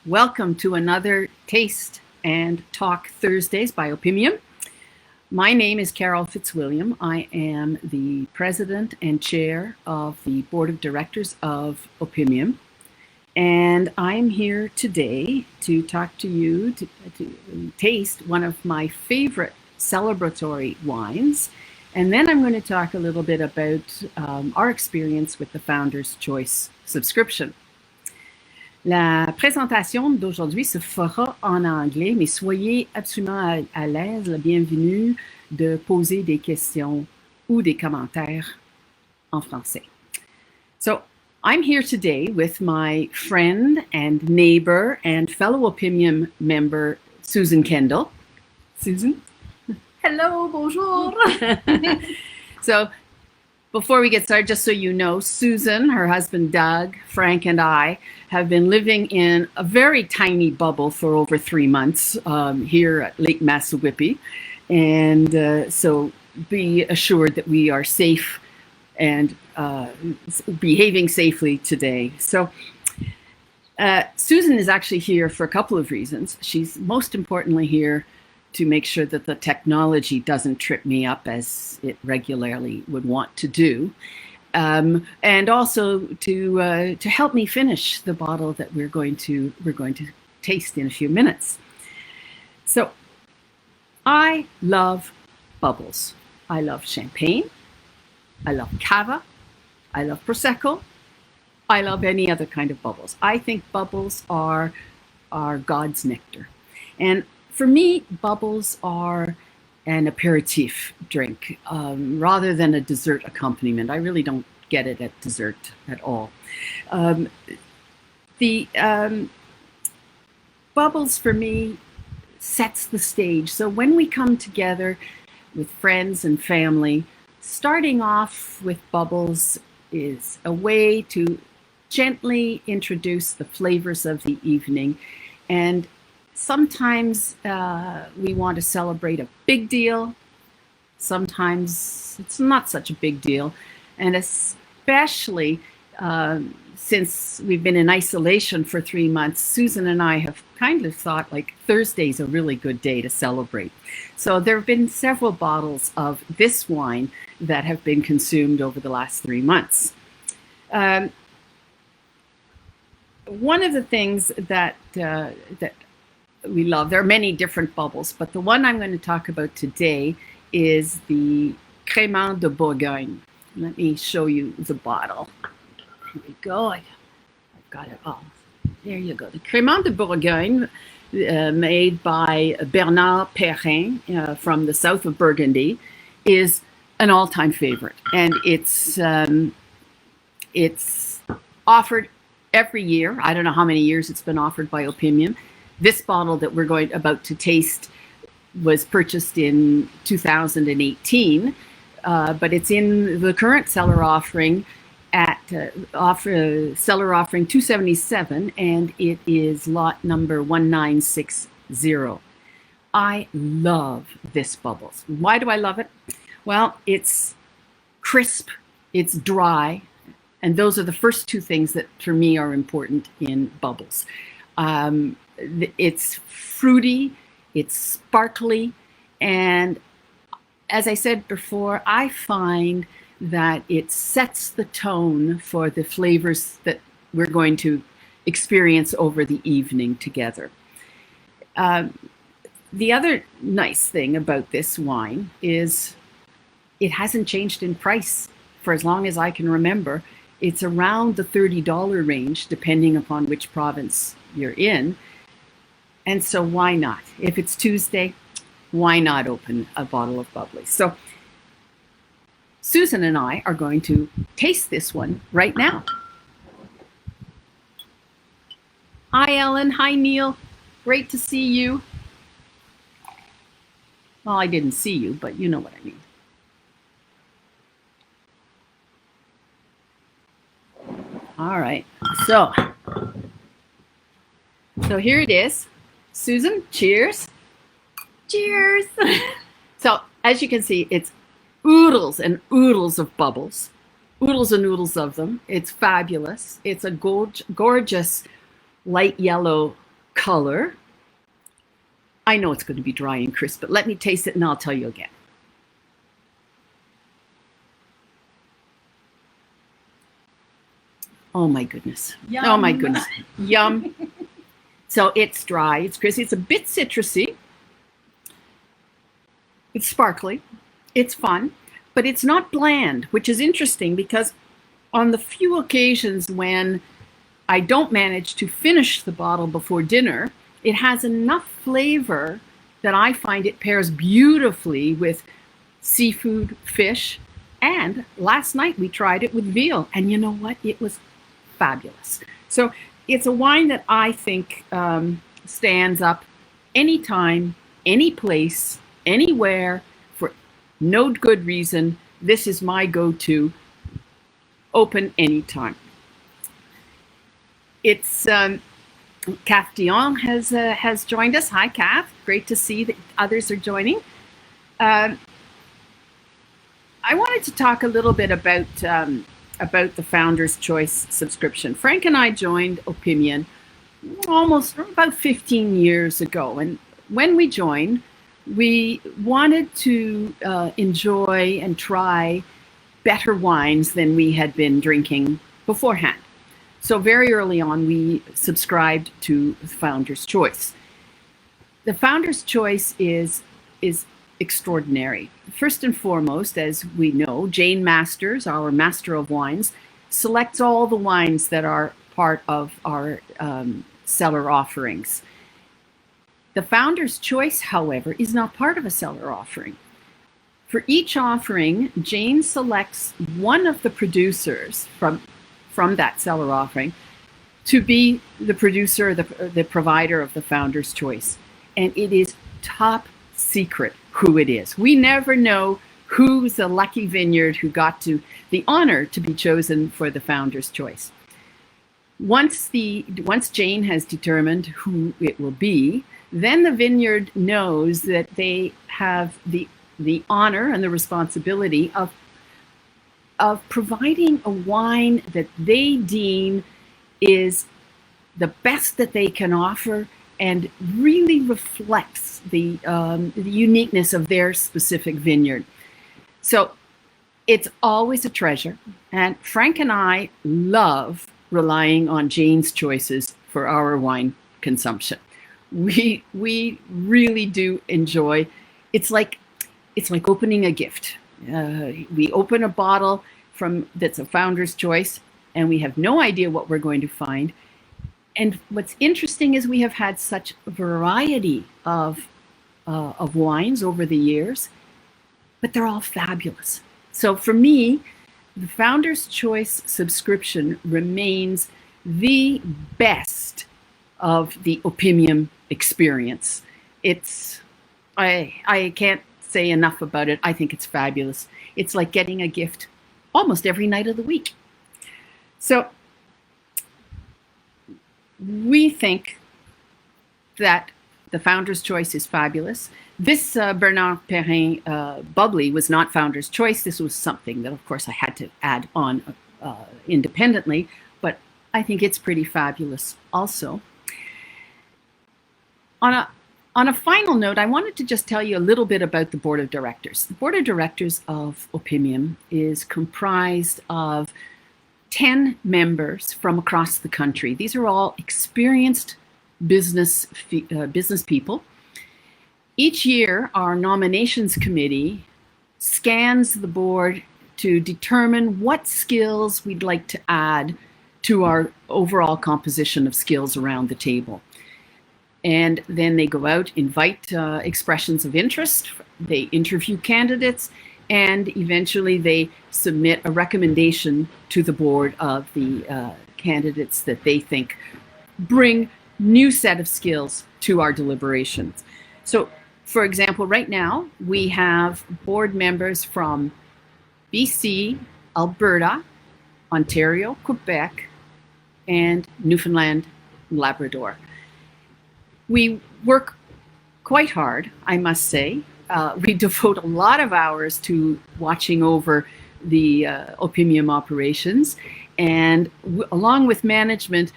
Welcome to another Taste and Talk Thursdays by Opimian. My name is Carol Fitzwilliam. I am the president and chair of the board of directors of Opimian. And I'm here today to talk to you, to taste one of my favorite celebratory wines. And then I'm going to talk a little bit about our experience with the Founder's Choice subscription. La présentation d'aujourd'hui se fera en anglais, mais soyez absolument à l'aise, la bienvenue de poser des questions ou des commentaires en français. So I'm here today with my friend and neighbor and fellow Opimian member, Susan Kendall. Susan? Hello, bonjour. So before we get started, just so you know, Susan, her husband Doug, Frank, and I have been living in a very tiny bubble for over 3 months here at Lake Massawippi. And so be assured that we are safe and behaving safely today. So Susan is actually here for a couple of reasons. She's most importantly here to make sure that the technology doesn't trip me up as it regularly would want to do. And also to help me finish the bottle that we're going to taste in a few minutes. So I love bubbles. I love champagne. I love cava. I love prosecco. I love any other kind of bubbles. I think bubbles are God's nectar. And for me, bubbles are an aperitif drink rather than a dessert accompaniment. I really don't get it at dessert at all. The bubbles for me sets the stage. So when we come together with friends and family, starting off with bubbles is a way to gently introduce the flavors of the evening. And sometimes we want to celebrate a big deal. Sometimes it's not such a big deal. And especially since we've been in isolation for 3 months, Susan and I have kind of thought like Thursday's a really good day to celebrate. So there have been several bottles of this wine that have been consumed over the last 3 months. One of the things that we love, there are many different bubbles, but the one I'm going to talk about today is the Crémant de Bourgogne. Let me show you the bottle. Here we go. I've got it all. There you go. The Crémant de Bourgogne, made by Perrin from the south of Burgundy, is an all-time favorite, and it's offered every year. I don't know how many years it's been offered by Opimian. This bottle that we're about to taste was purchased in 2018, but it's in the current cellar offering at cellar offering 277, and it is lot number 1960. I love this bubbles. Why do I love it? Well, it's crisp, it's dry, and those are the first two things that for me are important in bubbles. It's fruity, it's sparkly, and as I said before, I find that it sets the tone for the flavors that we're going to experience over the evening together. The other nice thing about this wine is it hasn't changed in price for as long as I can remember. It's around the $30 range, depending upon which province you're in. And so why not? If it's Tuesday, why not open a bottle of bubbly? So Susan and I are going to taste this one right now. Hi, Ellen. Hi, Neil. Great to see you. Well, I didn't see you, but you know what I mean. All right. So here it is. Susan, cheers. Cheers. So as you can see, it's oodles and oodles of bubbles, oodles and oodles of them. It's fabulous. It's a gorgeous light yellow color. I know it's going to be dry and crisp, but let me taste it and I'll tell you again. Oh my goodness. Yum. Oh my goodness. Yum. So it's dry, it's crispy, it's a bit citrusy. It's sparkly, it's fun, but it's not bland, which is interesting because on the few occasions when I don't manage to finish the bottle before dinner, it has enough flavor that I find it pairs beautifully with seafood, fish, and last night we tried it with veal, and you know what? It was fabulous. So it's a wine that I think stands up anytime, any place, anywhere, for no good reason. This is my go-to. Open anytime. It's Kath Dion has joined us. Hi, Kath. Great to see that others are joining. I wanted to talk a little bit about the Founder's Choice subscription. Frank and I joined Opimian almost about 15 years ago, and when we joined, we wanted to enjoy and try better wines than we had been drinking beforehand. So very early on, we subscribed to Founder's Choice. The Founder's Choice is extraordinary. First and foremost, as we know, Jane Masters, our Master of Wines, selects all the wines that are part of our cellar offerings. The Founder's Choice, however, is not part of a cellar offering. For each offering, Jane selects one of the producers from that cellar offering to be the producer, the provider of the Founder's Choice. And it is top secret who it is. We never know who's the lucky vineyard who got to the honor to be chosen for the Founder's Choice. Once Jane has determined who it will be, then the vineyard knows that they have the honor and the responsibility of providing a wine that they deem is the best that they can offer and really reflects the uniqueness of their specific vineyard. So it's always a treasure. And Frank and I love relying on Jane's choices for our wine consumption. We really do enjoy. It's like opening a gift. We open a bottle that's a Founder's Choice, and we have no idea what we're going to find. And what's interesting is we have had such a variety of wines over the years, but they're all fabulous. So for me, the Founder's Choice subscription remains the best of the Opimian experience. I can't say enough about it. I think it's fabulous. It's like getting a gift almost every night of the week. So we think that the Founder's Choice is fabulous. This Bernard Perrin bubbly was not Founder's Choice. This was something that, of course, I had to add on independently, but I think it's pretty fabulous also. On a final note, I wanted to just tell you a little bit about the board of directors. The board of directors of Opimian is comprised of 10 members from across the country. These are all experienced business people. Each year, our nominations committee scans the board to determine what skills we'd like to add to our overall composition of skills around the table. And then they go out, invite expressions of interest, they interview candidates, and eventually they submit a recommendation to the board of the candidates that they think bring new set of skills to our deliberations. So, for example, right now we have board members from BC, Alberta, Ontario, Quebec, and Newfoundland, Labrador. We work quite hard, I must say. We devote a lot of hours to watching over the Opimian operations, and along with management,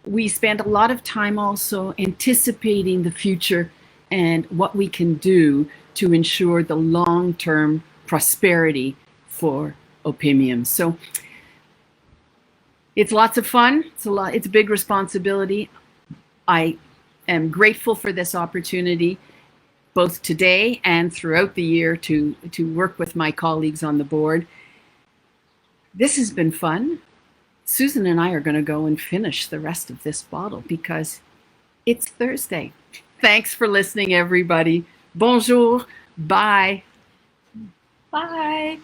we spend a lot of time also anticipating the future and what we can do to ensure the long-term prosperity for Opimian. So it's lots of fun. It's a big responsibility. I am grateful for this opportunity, both today and throughout the year, to work with my colleagues on the board. This has been fun. Susan and I are going to go and finish the rest of this bottle because it's Thursday. Thanks for listening, everybody. Bonjour. Bye. Bye.